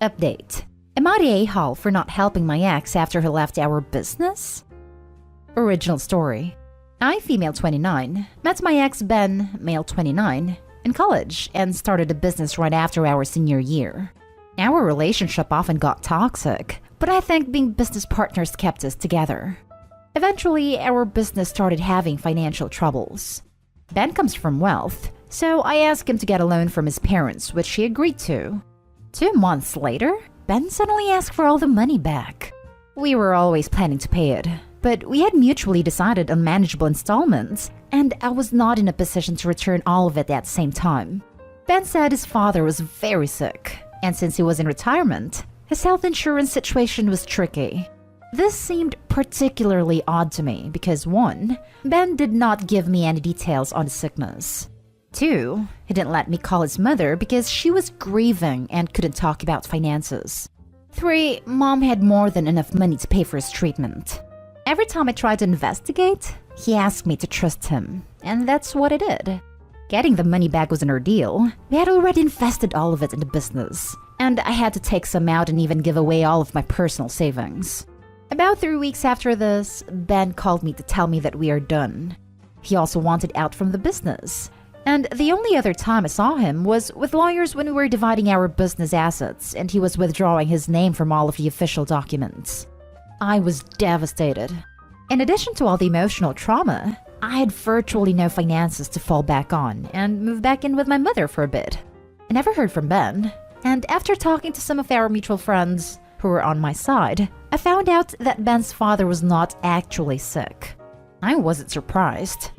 Update. Am I the a-hole for not helping my ex after he left our business? Original story. I, female 29, met my ex Ben, male 29, in college and started a business right after our senior year. Our relationship often got toxic, but I think being business partners kept us together. Eventually, our business started having financial troubles. Ben comes from wealth, so I asked him to get a loan from his parents, which he agreed to. 2 months later, Ben suddenly asked for all the money back. We were always planning to pay it, but we had mutually decided on manageable installments, and I was not in a position to return all of it at the same time. Ben said his father was very sick, and since he was in retirement, his health insurance situation was tricky. This seemed particularly odd to me because 1. Ben did not give me any details on his sickness. 2. He didn't let me call his mother because she was grieving and couldn't talk about finances. 3. Mom had more than enough money to pay for his treatment. Every time I tried to investigate, he asked me to trust him, and that's what I did. Getting the money back was an ordeal. We had already invested all of it in the business, and I had to take some out and even give away all of my personal savings. About 3 weeks after this, Ben called me to tell me that we are done. He also wanted out from the business, and the only other time I saw him was with lawyers when we were dividing our business assets and he was withdrawing his name from all of the official documents. I was devastated. In addition to all the emotional trauma, I had virtually no finances to fall back on and moved back in with my mother for a bit. I never heard from Ben, and after talking to some of our mutual friends who were on my side, I found out that Ben's father was not actually sick. I wasn't surprised.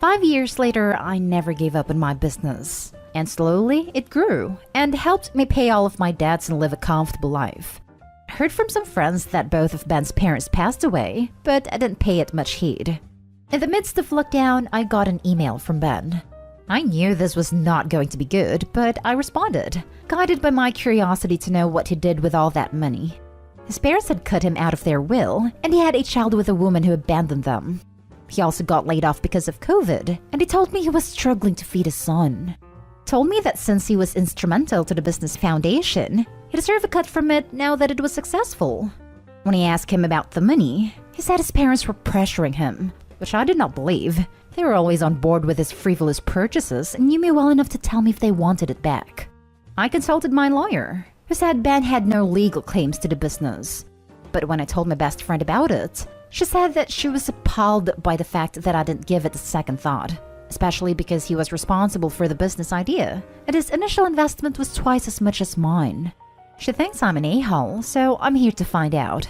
5 years later, I never gave up on my business, and slowly it grew and helped me pay all of my debts and live a comfortable life. I heard from some friends that both of Ben's parents passed away, but I didn't pay it much heed. In the midst of lockdown, I got an email from Ben. I knew this was not going to be good, but I responded, guided by my curiosity to know what he did with all that money. His parents had cut him out of their will, and he had a child with a woman who abandoned them. He also got laid off because of COVID, and he told me he was struggling to feed his son. Told me that since he was instrumental to the business foundation, he deserved a cut from it now that it was successful. When I asked him about the money, he said his parents were pressuring him, which I did not believe. They were always on board with his frivolous purchases and knew me well enough to tell me if they wanted it back. I consulted my lawyer, who said Ben had no legal claims to the business. But when I told my best friend about it, she said that she was appalled by the fact that I didn't give it a second thought, especially because he was responsible for the business idea, and his initial investment was twice as much as mine. She thinks I'm an a-hole, so I'm here to find out.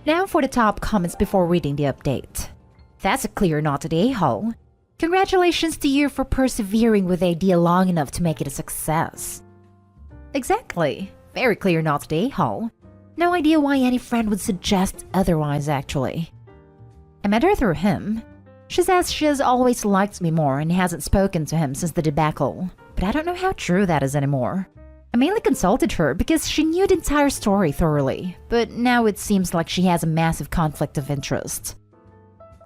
Now for the top comments before reading the update. That's a clear not an a-hole. Congratulations to you for persevering with the idea long enough to make it a success. Exactly. Very clear not an a-hole. No idea why any friend would suggest otherwise, actually. I met her through him. She says she has always liked me more and hasn't spoken to him since the debacle, but I don't know how true that is anymore. I mainly consulted her because she knew the entire story thoroughly, but now it seems like she has a massive conflict of interest.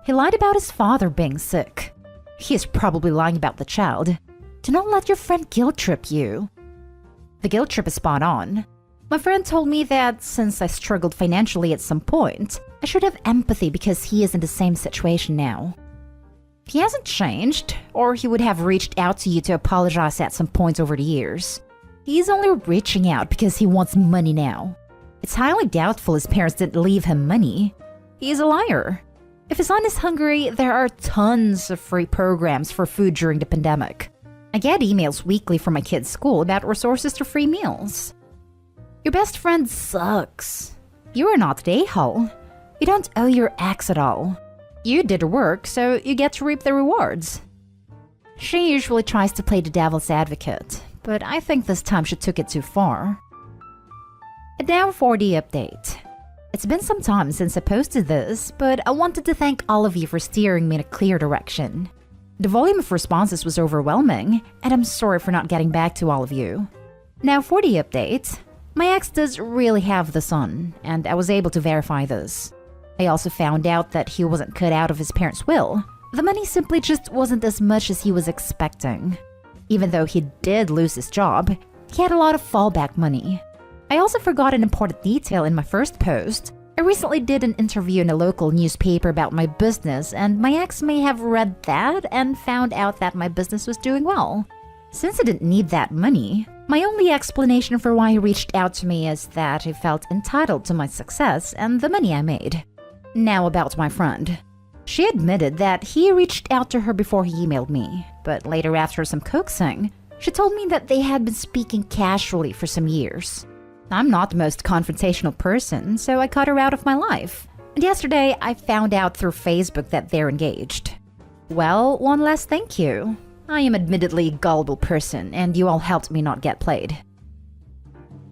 He lied about his father being sick. He is probably lying about the child. Do not let your friend guilt trip you. The guilt trip is spot on. My friend told me that since I struggled financially at some point, I should have empathy because he is in the same situation now. He hasn't changed, or he would have reached out to you to apologize at some point over the years. He's only reaching out because he wants money now. It's highly doubtful his parents didn't leave him money. He is a liar. If his son is hungry, there are tons of free programs for food during the pandemic. I get emails weekly from my kid's school about resources to free meals. Your best friend sucks. You are not the a-hole. You don't owe your ex at all. You did the work, so you get to reap the rewards. She usually tries to play the devil's advocate, but I think this time she took it too far. And now for the update. It's been some time since I posted this, but I wanted to thank all of you for steering me in a clear direction. The volume of responses was overwhelming, and I'm sorry for not getting back to all of you. Now for the update. My ex does really have the son, and I was able to verify this. I also found out that he wasn't cut out of his parents' will. The money simply just wasn't as much as he was expecting. Even though he did lose his job, He had a lot of fallback money. I also forgot an important detail in my first post. I recently did an interview in a local newspaper about my business, and my ex may have read that and found out that my business was doing well. Since I didn't need that money, my only explanation for why he reached out to me is that he felt entitled to my success and the money I made. Now about my friend. She admitted that he reached out to her before he emailed me, but later after some coaxing, she told me that they had been speaking casually for some years. I'm not the most confrontational person, so I cut her out of my life. And yesterday, I found out through Facebook that they're engaged. Well, one last thank you. I am admittedly a gullible person, and you all helped me not get played.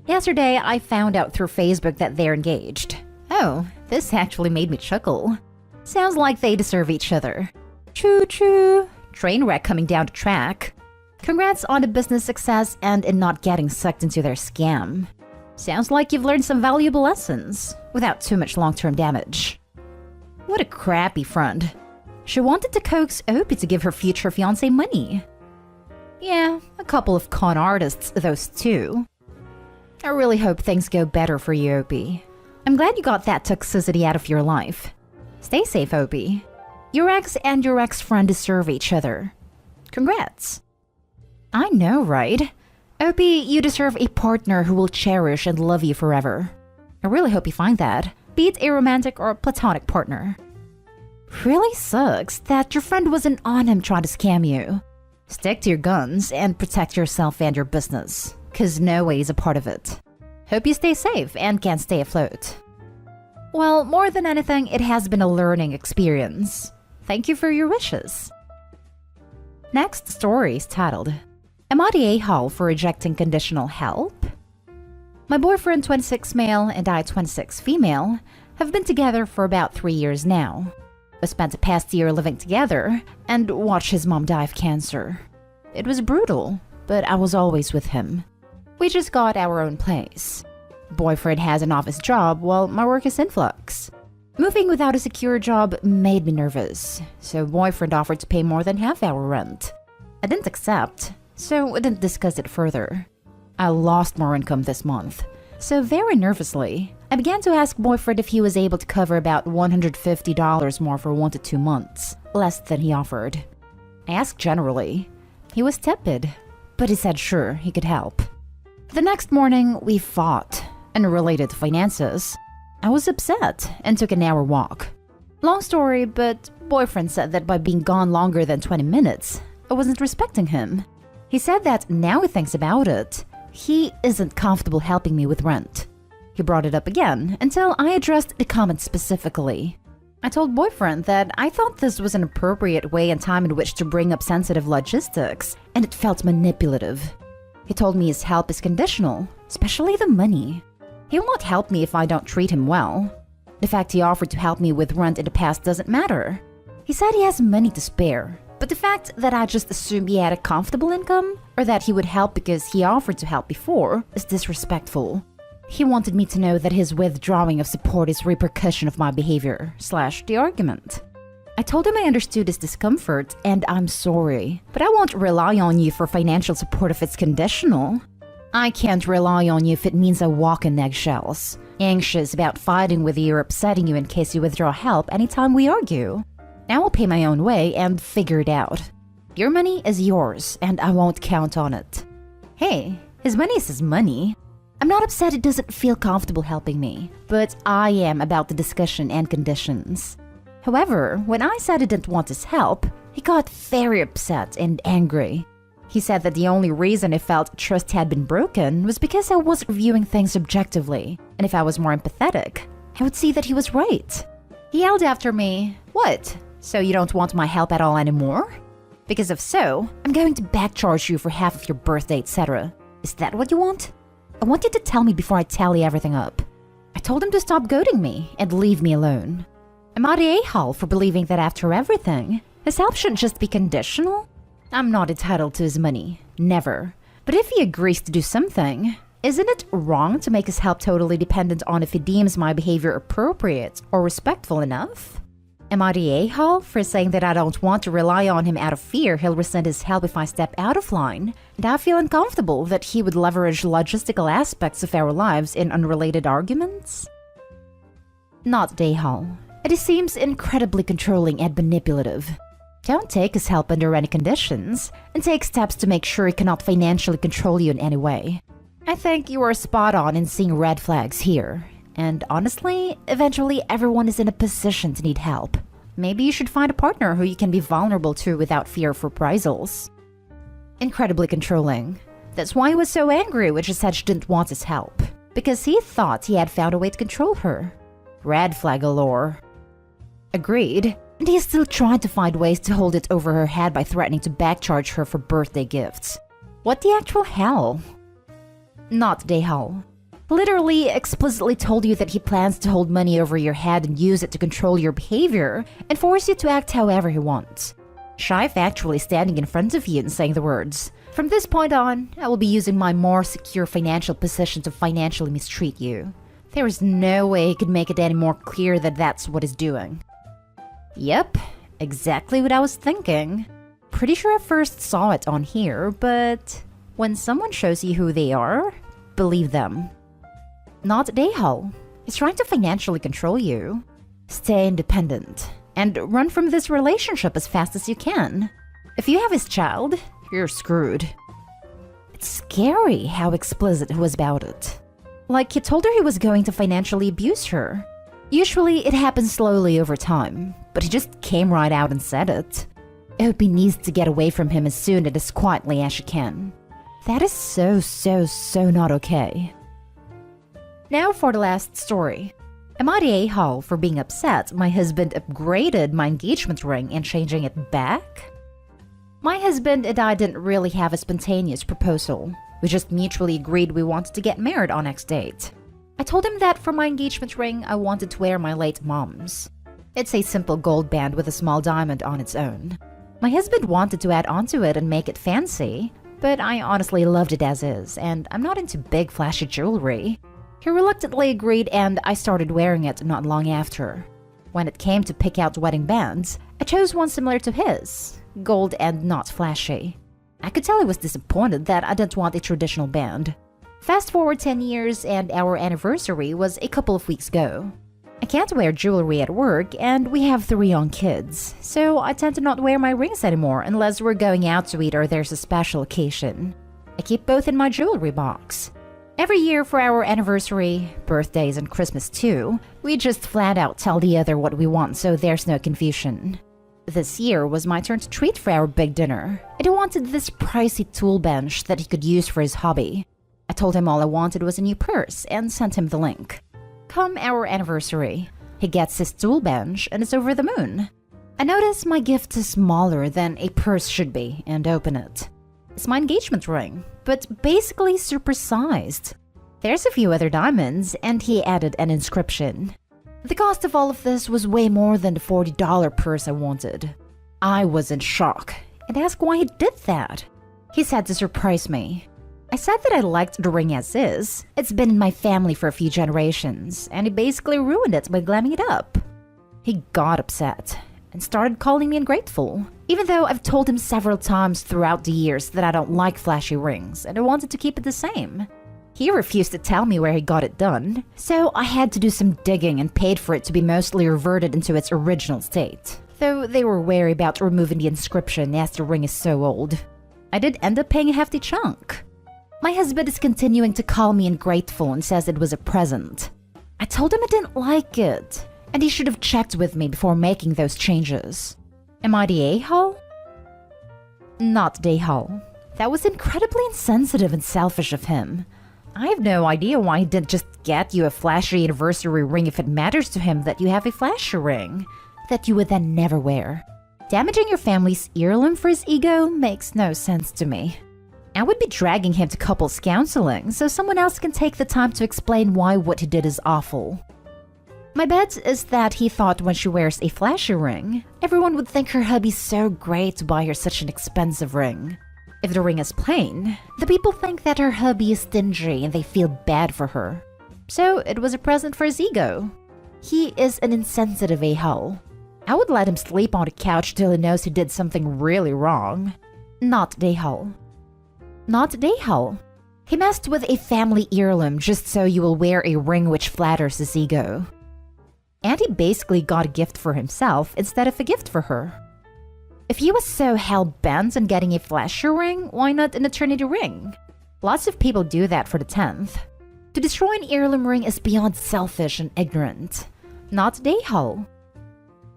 Yesterday, I found out through Facebook that they're engaged. Oh, this actually made me chuckle. Sounds like they deserve each other. Choo-choo. Train wreck coming down the track. Congrats on the business success and in not getting sucked into their scam. Sounds like you've learned some valuable lessons, without too much long-term damage. What a crappy friend. She wanted to coax Opie to give her future fiancé money. Yeah, a couple of con artists, those two. I really hope things go better for you, Opie. I'm glad you got that toxicity out of your life. Stay safe, Opie. Your ex and your ex-friend deserve each other. Congrats. I know, right? Opie, you deserve a partner who will cherish and love you forever. I really hope you find that, be it a romantic or platonic partner. Really sucks that your friend wasn't on him trying to scam you. Stick to your guns and protect yourself and your business, cause no way is a part of it. Hope you stay safe and can stay afloat. Well, more than anything, it has been a learning experience. Thank you for your wishes. Next story is titled, Am I the a-hole for rejecting conditional help? My boyfriend, 26 male, and I, 26 female, have been together for about 3 years now. We spent the past year living together and watched his mom die of cancer. It was brutal, but I was always with him. We just got our own place. Boyfriend has an office job while my work is in flux. Moving without a secure job made me nervous, so boyfriend offered to pay more than half our rent. I didn't accept, so we didn't discuss it further. I lost more income this month, so very nervously, I began to ask boyfriend if he was able to cover about $150 more for 1 to 2 months, less than he offered. I asked generally. He was tepid, but he said sure, he could help. The next morning, we fought, and related to finances. I was upset and took an hour walk. Long story, but boyfriend said that by being gone longer than 20 minutes, I wasn't respecting him. He said that now he thinks about it, he isn't comfortable helping me with rent. He brought it up again until I addressed the comment specifically. I told boyfriend that I thought this was an appropriate way and time in which to bring up sensitive logistics, and it felt manipulative. He told me his help is conditional, especially the money. He will not help me if I don't treat him well. The fact he offered to help me with rent in the past doesn't matter. He said he has money to spare, but the fact that I just assumed he had a comfortable income, or that he would help because he offered to help before, is disrespectful. He wanted me to know that his withdrawing of support is repercussion of my behavior / the argument. I told him I understood his discomfort and I'm sorry, but I won't rely on you for financial support if it's conditional. I can't rely on you if it means I walk in eggshells, anxious about fighting with you or upsetting you in case you withdraw help anytime we argue. I will pay my own way and figure it out. Your money is yours and I won't count on it. Hey, his money is his money. I'm not upset it doesn't feel comfortable helping me, but I am about the discussion and conditions. However, when I said I didn't want his help, he got very upset and angry. He said that the only reason I felt trust had been broken was because I wasn't viewing things objectively, and if I was more empathetic, I would see that he was right. He yelled after me, "What? So you don't want my help at all anymore? Because if so, I'm going to backcharge you for half of your birthday, etc. Is that what you want? I want you to tell me before I tally everything up." I told him to stop goading me and leave me alone. Am I the a-hole for believing that after everything, his help shouldn't just be conditional? I'm not entitled to his money, never. But if he agrees to do something, isn't it wrong to make his help totally dependent on if he deems my behavior appropriate or respectful enough? Am I the a-hole for saying that I don't want to rely on him out of fear he'll resent his help if I step out of line? And I feel uncomfortable that he would leverage logistical aspects of our lives in unrelated arguments? Not the a-hole. It seems incredibly controlling and manipulative. Don't take his help under any conditions, and take steps to make sure he cannot financially control you in any way. I think you are spot on in seeing red flags here. And honestly, eventually everyone is in a position to need help. Maybe you should find a partner who you can be vulnerable to without fear of reprisals. Incredibly controlling. That's why he was so angry when she said she didn't want his help. Because he thought he had found a way to control her. Red flag galore. Agreed. And he still tried to find ways to hold it over her head by threatening to backcharge her for birthday gifts. What the actual hell? Not the hell. Literally explicitly told you that he plans to hold money over your head and use it to control your behavior and force you to act however he wants. Shy of actually standing in front of you and saying the words, "From this point on, I will be using my more secure financial position to financially mistreat you." There is no way he could make it any more clear that that's what he's doing. Yep, exactly what I was thinking. Pretty sure I first saw it on here, but when someone shows you who they are, believe them. Not a-hole. He's trying to financially control you. Stay independent and run from this relationship as fast as you can. If you have his child, you're screwed. It's scary how explicit he was about it. Like he told her he was going to financially abuse her. Usually it happens slowly over time, but he just came right out and said it. I hope he needs to get away from him as soon and as quietly as she can. That is so not okay. Now for the last story. Am I the a-hole for being upset my husband upgraded my engagement ring and changing it back? My husband and I didn't really have a spontaneous proposal. We just mutually agreed we wanted to get married on next date. I told him that for my engagement ring, I wanted to wear my late mom's. It's a simple gold band with a small diamond on its own. My husband wanted to add onto it and make it fancy, but I honestly loved it as is, and I'm not into big flashy jewelry. He reluctantly agreed and I started wearing it not long after. When it came to pick out wedding bands, I chose one similar to his, gold and not flashy. I could tell he was disappointed that I didn't want a traditional band. Fast forward 10 years and our anniversary was a couple of weeks ago. I can't wear jewelry at work and we have 3 young kids, so I tend to not wear my rings anymore unless we're going out to eat or there's a special occasion. I keep both in my jewelry box. Every year for our anniversary, birthdays and Christmas too, we just flat out tell the other what we want so there's no confusion. This year was my turn to treat for our big dinner, and he wanted this pricey tool bench that he could use for his hobby. I told him all I wanted was a new purse and sent him the link. Come our anniversary, he gets his tool bench and is over the moon. I notice my gift is smaller than a purse should be and open it. It's my engagement ring, but basically supersized. There's a few other diamonds and he added an inscription. The cost of all of this was way more than the $40 purse I wanted. I was in shock and asked why he did that. He said to surprise me. I said that I liked the ring as is. It's been in my family for a few generations, and he basically ruined it by glamming it up. He got upset and started calling me ungrateful, even though I've told him several times throughout the years that I don't like flashy rings and I wanted to keep it the same. He refused to tell me where he got it done, so I had to do some digging and paid for it to be mostly reverted into its original state, though they were wary about removing the inscription as the ring is so old. I did end up paying a hefty chunk. My husband is continuing to call me ungrateful and says it was a present. I told him I didn't like it, and he should have checked with me before making those changes. Am I the a-hole? Not the a-hole. That was incredibly insensitive and selfish of him. I have no idea why he didn't just get you a flashy anniversary ring if it matters to him that you have a flashy ring that you would then never wear. Damaging your family's heirloom for his ego makes no sense to me. I would be dragging him to couples counseling so someone else can take the time to explain why what he did is awful. My bet is that he thought when she wears a flashy ring, everyone would think her hubby's so great to buy her such an expensive ring. If the ring is plain, the people think that her hubby is stingy and they feel bad for her. So it was a present for his ego. He is an insensitive a-hole. I would let him sleep on the couch till he knows he did something really wrong. Not Daehal. Not Daehal. He messed with a family heirloom just so you will wear a ring which flatters his ego. And he basically got a gift for himself instead of a gift for her. If he was so hell-bent on getting a flashy ring, why not an eternity ring? Lots of people do that for the 10th. To destroy an heirloom ring is beyond selfish and ignorant. Not Daehal.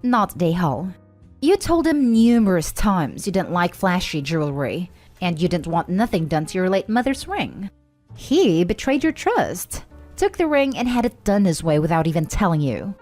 Not Daehal. You told him numerous times you didn't like flashy jewelry, and you didn't want nothing done to your late mother's ring. He betrayed your trust, took the ring and had it done his way without even telling you.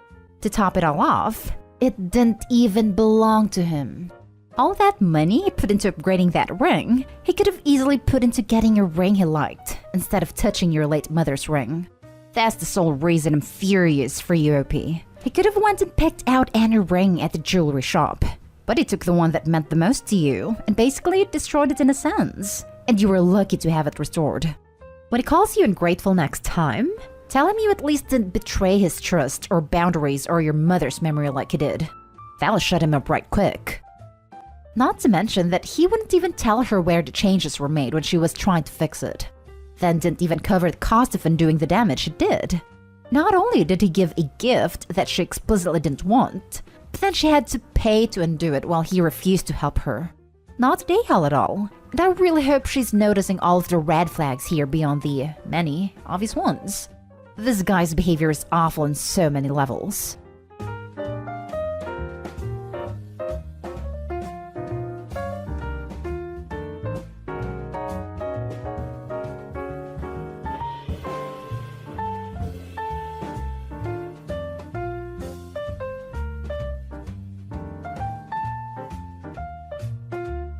To top it all off, it didn't even belong to him. All that money he put into upgrading that ring, he could have easily put into getting a ring he liked, instead of touching your late mother's ring. That's the sole reason I'm furious for you, OP. He could have went and picked out any ring at the jewelry shop, but he took the one that meant the most to you and basically destroyed it in a sense, and you were lucky to have it restored. When he calls you ungrateful next time, tell him you at least didn't betray his trust or boundaries or your mother's memory like he did. That'll shut him up right quick. Not to mention that he wouldn't even tell her where the changes were made when she was trying to fix it. Then didn't even cover the cost of undoing the damage it did. Not only did he give a gift that she explicitly didn't want, but then she had to pay to undo it while he refused to help her. Not Daehal at all. And I really hope she's noticing all of the red flags here beyond the many obvious ones. This guy's behavior is awful on so many levels.